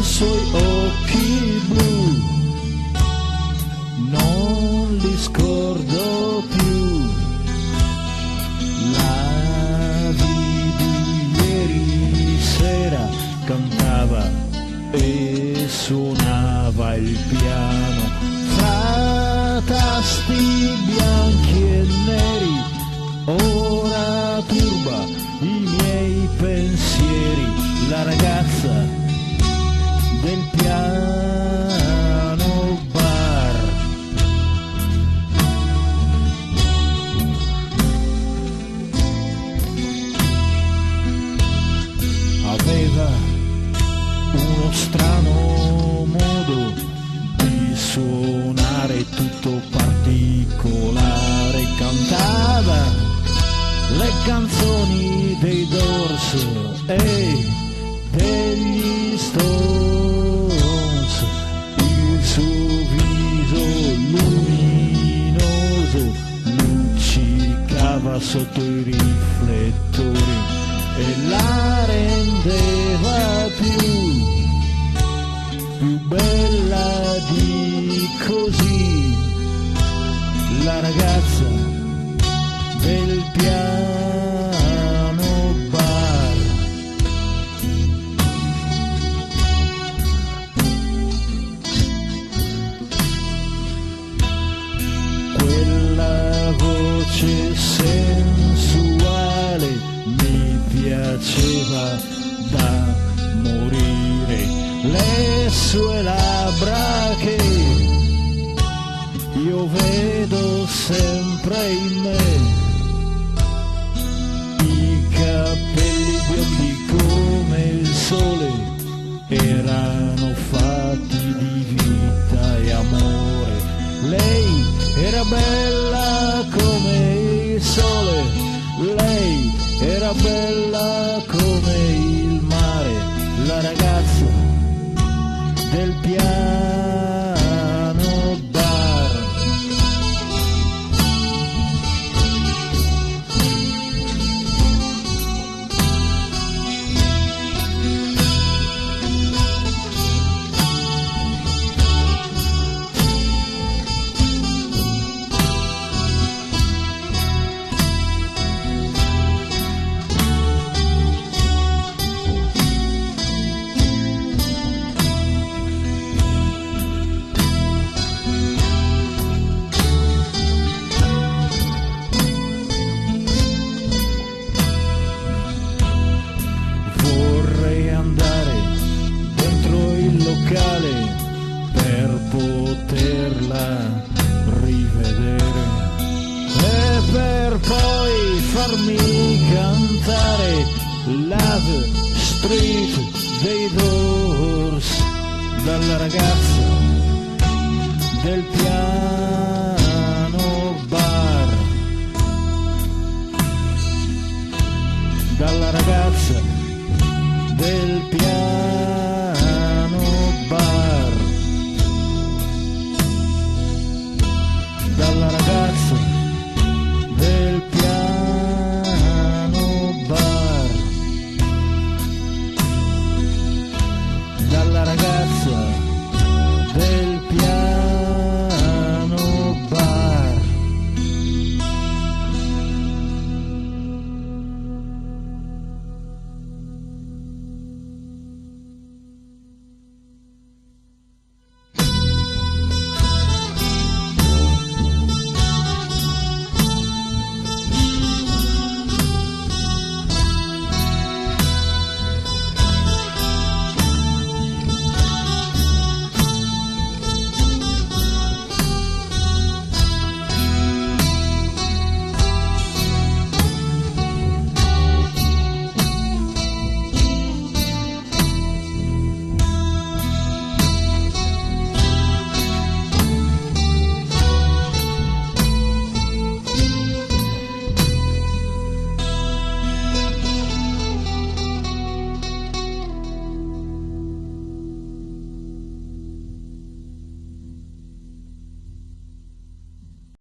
suoi occhi blu, non li scordo più. La vidi ieri sera, cantava e suonava il piano, fra tasti bianchi e neri. Ora turba i miei pensieri, la ragazza del piano bar. Aveva uno strano modo di suonare, tutto particolare, cantava le canzoni dei Doors e degli Stones. Il suo viso luminoso luccicava sotto i riflettori e la rendeva più bella di così, la ragazza del piano bar. Quella voce sensuale mi piaceva da morire, le sue labbra che io vedo sempre in me, i capelli biondi come il sole erano fatti di vita e amore. Lei era bella come il sole, lei era bella come il mare, la ragazza del piano bar. Per poterla rivedere e per poi farmi cantare Love Street dei Doors, dalla ragazza del piano.